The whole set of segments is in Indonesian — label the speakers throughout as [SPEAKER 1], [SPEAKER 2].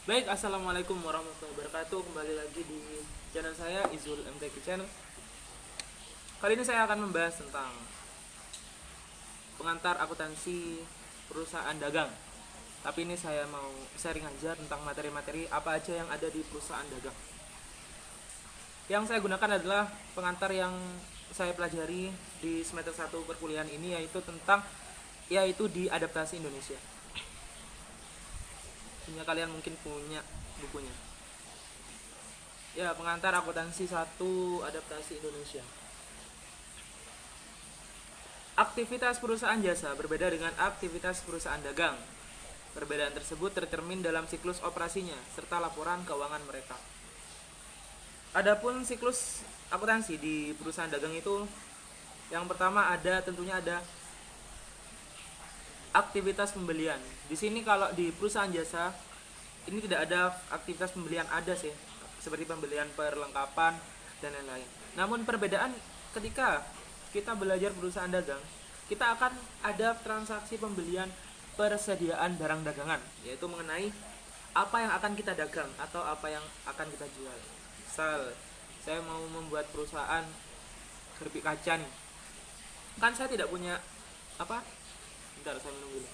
[SPEAKER 1] Baik, assalamualaikum warahmatullahi wabarakatuh. Kembali lagi di channel saya Izul MTQ Channel. Kali ini saya akan membahas tentang pengantar akuntansi perusahaan dagang. Tapi ini saya mau sharing aja tentang materi-materi apa aja yang ada di perusahaan dagang. Yang saya gunakan adalah pengantar yang saya pelajari di semester 1 perkuliahan ini, yaitu di adaptasi Indonesia. Kalian mungkin punya bukunya. Ya, pengantar akuntansi 1 adaptasi Indonesia. Aktivitas perusahaan jasa berbeda dengan aktivitas perusahaan dagang. Perbedaan tersebut tercermin dalam siklus operasinya serta laporan keuangan mereka. Adapun siklus akuntansi di perusahaan dagang itu, yang pertama tentunya ada aktivitas pembelian. Di sini kalau di perusahaan jasa ini tidak ada aktivitas pembelian, ada sih seperti pembelian perlengkapan dan lain-lain. Namun perbedaan ketika kita belajar perusahaan dagang, kita akan ada transaksi pembelian persediaan barang dagangan, yaitu mengenai apa yang akan kita dagang atau apa yang akan kita jual. Misal saya mau membuat perusahaan keripik kaca nih, kan saya tidak punya apa bentar saya minum dulu.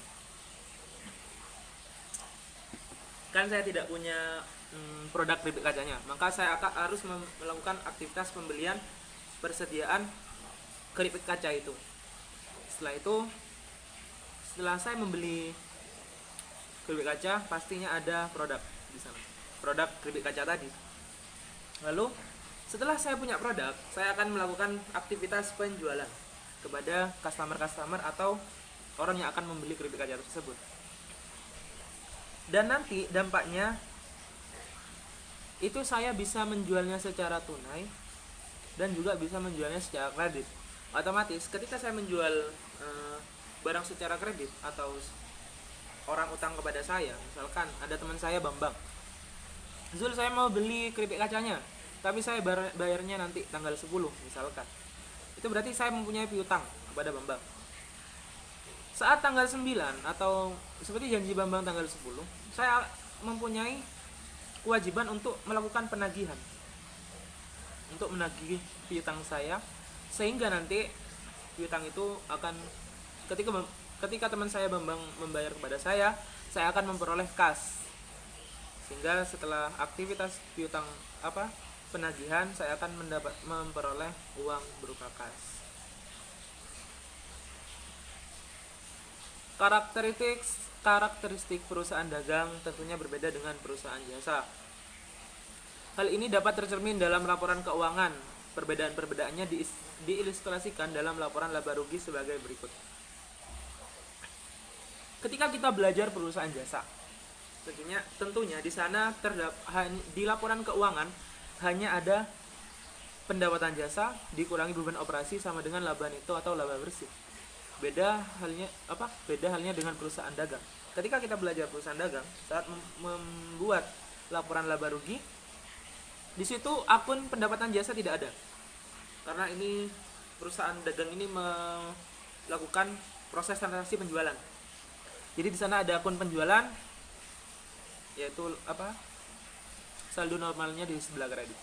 [SPEAKER 1] Kan saya tidak punya produk keripik kacanya, maka saya harus melakukan aktivitas pembelian persediaan keripik kaca itu. Setelah saya membeli keripik kaca, pastinya ada produk di sana, produk keripik kaca tadi. Lalu setelah saya punya produk, saya akan melakukan aktivitas penjualan kepada customer atau orang yang akan membeli keripik kaca tersebut. Dan nanti dampaknya itu saya bisa menjualnya secara tunai dan juga bisa menjualnya secara kredit. Otomatis ketika saya menjual barang secara kredit atau orang utang kepada saya, misalkan ada teman saya Bambang, Zul, saya mau beli keripik kacanya tapi saya bayarnya nanti tanggal 10 misalkan, itu berarti saya mempunyai piutang kepada Bambang. Saat tanggal 9 atau seperti janji Bambang tanggal 10, saya mempunyai kewajiban untuk melakukan penagihan, untuk menagih piutang saya, sehingga nanti piutang itu akan ketika teman saya Bambang membayar kepada saya akan memperoleh kas. Sehingga setelah aktivitas piutang penagihan, saya akan memperoleh uang berupa kas. Karakteristik perusahaan dagang tentunya berbeda dengan perusahaan jasa. Hal ini dapat tercermin dalam laporan keuangan. Perbedaan-perbedaannya diilustrasikan dalam laporan laba rugi sebagai berikut. Ketika kita belajar perusahaan jasa, tentunya di sana di laporan keuangan hanya ada pendapatan jasa dikurangi beban operasi sama dengan laba neto atau laba bersih. Beda halnya dengan perusahaan dagang. Ketika kita belajar perusahaan dagang, saat membuat laporan laba rugi, di situ akun pendapatan jasa tidak ada, karena ini perusahaan dagang ini melakukan proses transaksi penjualan. Jadi di sana ada akun penjualan, yaitu saldo normalnya di sebelah kredit.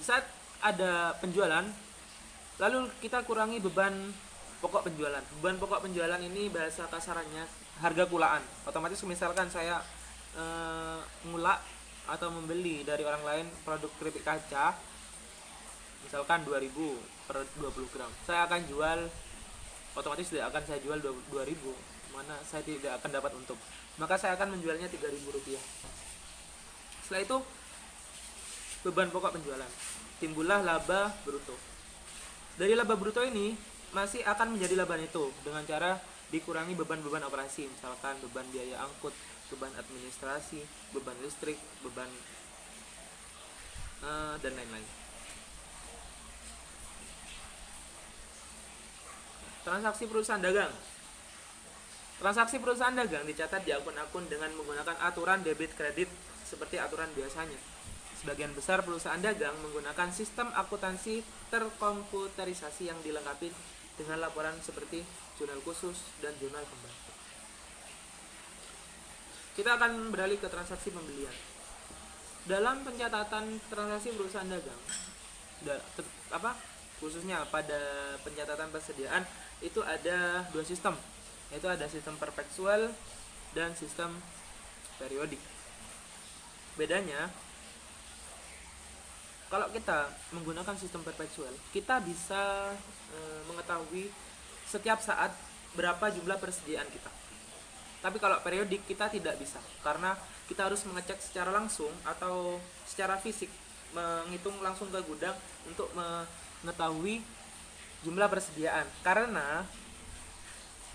[SPEAKER 1] Di saat ada penjualan, lalu kita kurangi beban pokok penjualan. Beban pokok penjualan ini bahasa kasarannya harga kulaan. Otomatis misalkan saya ngulak atau membeli dari orang lain produk keripik kaca, misalkan 2000 per 20 gram, saya akan jual, otomatis tidak akan saya jual 2000, mana saya tidak akan dapat untung, maka saya akan menjualnya 3000 rupiah. Setelah itu beban pokok penjualan, timbullah laba bruto. Dari laba bruto ini masih akan menjadi laba neto dengan cara dikurangi beban-beban operasi, misalkan beban biaya angkut, beban administrasi, beban listrik, beban dan lain-lain. Transaksi perusahaan dagang. Transaksi perusahaan dagang dicatat di akun-akun dengan menggunakan aturan debit kredit seperti aturan biasanya. Sebagian besar perusahaan dagang menggunakan sistem akuntansi terkomputerisasi yang dilengkapi dengan laporan seperti jurnal khusus dan jurnal pembantu. Kita akan beralih ke transaksi pembelian. Dalam pencatatan transaksi perusahaan dagang, khususnya pada pencatatan persediaan itu ada dua sistem, yaitu ada sistem perpetual dan sistem periodik. Bedanya, kalau kita menggunakan sistem perpetual, kita bisa mengetahui setiap saat berapa jumlah persediaan kita. Tapi kalau periodik kita tidak bisa, karena kita harus mengecek secara langsung atau secara fisik, menghitung langsung ke gudang untuk mengetahui jumlah persediaan. Karena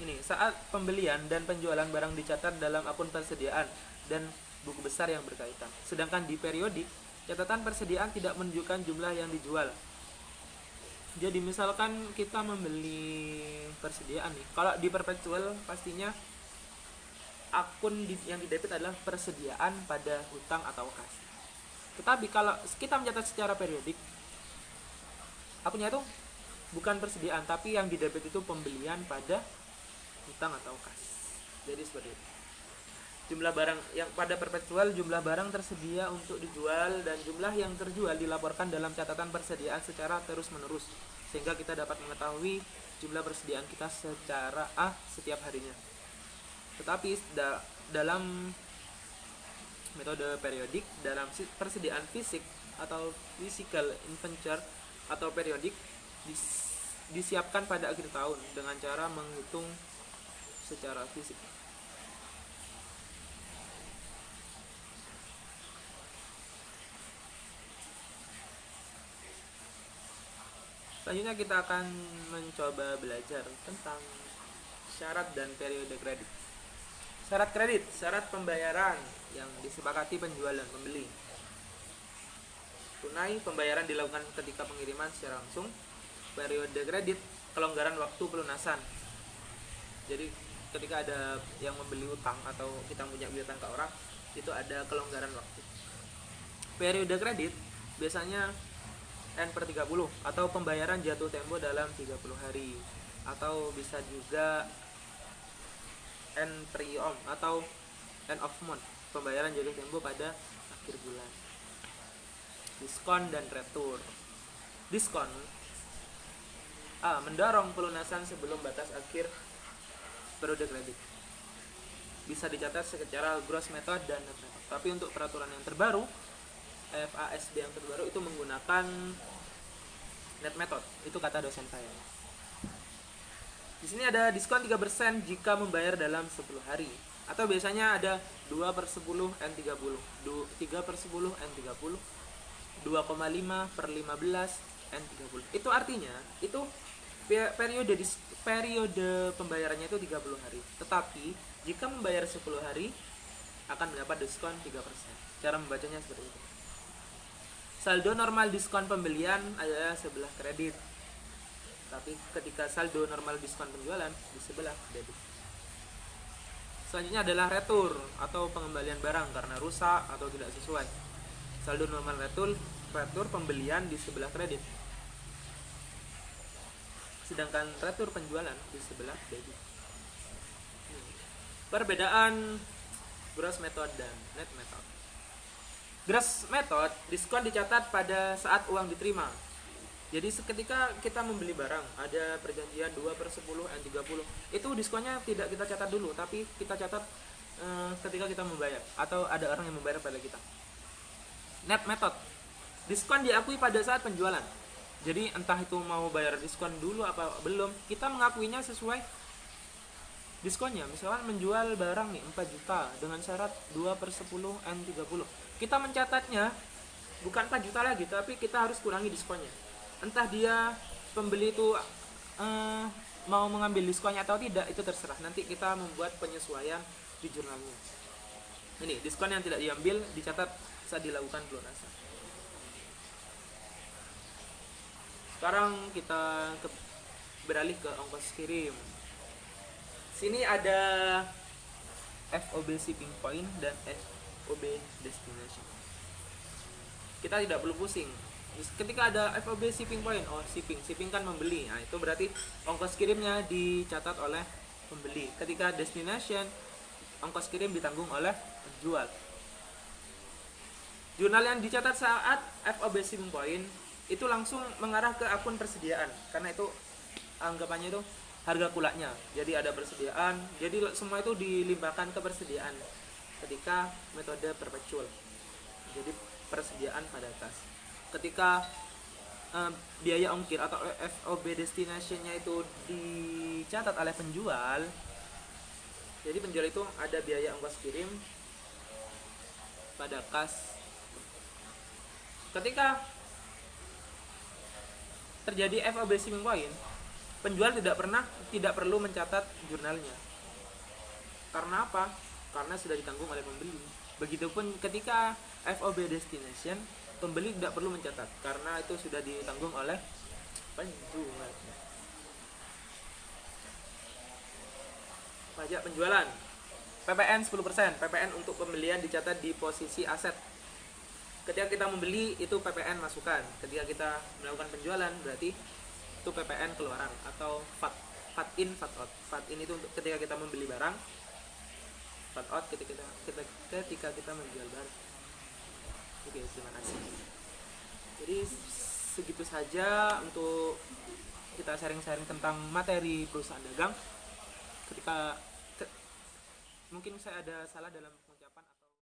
[SPEAKER 1] ini saat pembelian dan penjualan barang dicatat dalam akun persediaan dan buku besar yang berkaitan. Sedangkan di periodik, catatan persediaan tidak menunjukkan jumlah yang dijual. Jadi misalkan kita membeli persediaan nih, kalau di perpetual pastinya akun yang didebit adalah persediaan pada hutang atau kas. Tetapi kalau kita mencatat secara periodik, akunnya itu bukan persediaan, tapi yang didebit itu pembelian pada hutang atau kas. Jadi seperti itu. Jumlah barang yang pada perpetual, jumlah barang tersedia untuk dijual dan jumlah yang terjual dilaporkan dalam catatan persediaan secara terus-menerus, sehingga kita dapat mengetahui jumlah persediaan kita secara setiap harinya. Tetapi dalam metode periodik, dalam persediaan fisik atau physical inventory atau periodik disiapkan pada akhir tahun dengan cara menghitung secara fisik. Selanjutnya kita akan mencoba belajar tentang syarat dan periode kredit. Syarat kredit, syarat pembayaran yang disepakati penjual dan pembeli. Tunai, pembayaran dilakukan ketika pengiriman secara langsung. Periode kredit, kelonggaran waktu pelunasan. Jadi ketika ada yang membeli utang atau kita punya utang ke orang, itu ada kelonggaran waktu. Periode kredit biasanya N/30 atau pembayaran jatuh tempo dalam 30 hari, atau bisa juga N/om atau end of month, pembayaran jatuh tempo pada akhir bulan. Diskon dan retur. Diskon mendorong pelunasan sebelum batas akhir periode kredit. Bisa dicatat secara gross method dan net method. Tapi untuk peraturan yang terbaru, FASB yang terbaru itu menggunakan net method. Itu kata dosen saya. Di sini ada diskon 3% jika membayar dalam 10 hari. Atau biasanya ada 2/10 N30, 3/10 N30, 2,5/15 N30. Itu artinya itu periode pembayarannya itu 30 hari. Tetapi jika membayar 10 hari akan mendapat diskon 3%. Cara membacanya seperti itu. Saldo normal diskon pembelian adalah sebelah kredit. Tapi ketika saldo normal diskon penjualan di sebelah debit. Selanjutnya adalah retur atau pengembalian barang karena rusak atau tidak sesuai. Saldo normal retur pembelian di sebelah kredit. Sedangkan retur penjualan di sebelah debit. Perbedaan gross method dan net method. Gross method, diskon dicatat pada saat uang diterima. Jadi ketika kita membeli barang, ada perjanjian 2/10 N30, itu diskonnya tidak kita catat dulu, tapi kita catat ketika kita membayar, atau ada orang yang membayar pada kita. Net method, diskon diakui pada saat penjualan. Jadi entah itu mau bayar diskon dulu apa belum, kita mengakuinya sesuai diskonnya. Misalkan menjual barang nih 4 juta dengan syarat 2/10 N30, kita mencatatnya bukan 4 juta lagi, tapi kita harus kurangi diskonnya. Entah dia pembeli itu mau mengambil diskonnya atau tidak, itu terserah. Nanti kita membuat penyesuaian di jurnalnya. Ini diskon yang tidak diambil dicatat saat dilakukan pelunasan. Sekarang kita beralih ke ongkos kirim. Sini ada FOB shipping point dan FOB destination. Kita tidak perlu pusing. Ketika ada FOB shipping point, shipping kan membeli. Nah, itu berarti ongkos kirimnya dicatat oleh pembeli. Ketika destination, ongkos kirim ditanggung oleh menjual. Jurnal yang dicatat saat FOB shipping point itu langsung mengarah ke akun persediaan, karena itu anggapannya itu harga kulaknya. Jadi ada persediaan, jadi semua itu dilimpahkan ke persediaan ketika metode perpetual. Jadi persediaan pada kas. Ketika biaya ongkir atau FOB destination-nya itu dicatat oleh penjual, jadi penjual itu ada biaya ongkos kirim pada kas. Ketika terjadi FOB shipping point, penjual tidak perlu mencatat jurnalnya. Karena apa? Karena sudah ditanggung oleh pembeli. Begitupun ketika FOB destination, pembeli tidak perlu mencatat karena itu sudah ditanggung oleh penjual. Pajak penjualan. PPN 10%. PPN untuk pembelian dicatat di posisi aset. Ketika kita membeli itu PPN masukan. Ketika kita melakukan penjualan berarti itu PPN keluaran atau VAT in, VAT out. VAT in itu untuk ketika kita membeli barang. VAT out ketika kita menjual barang. Oke, terima kasih. Jadi segitu saja untuk kita sharing-sharing tentang materi perusahaan dagang. Ketika mungkin saya ada salah dalam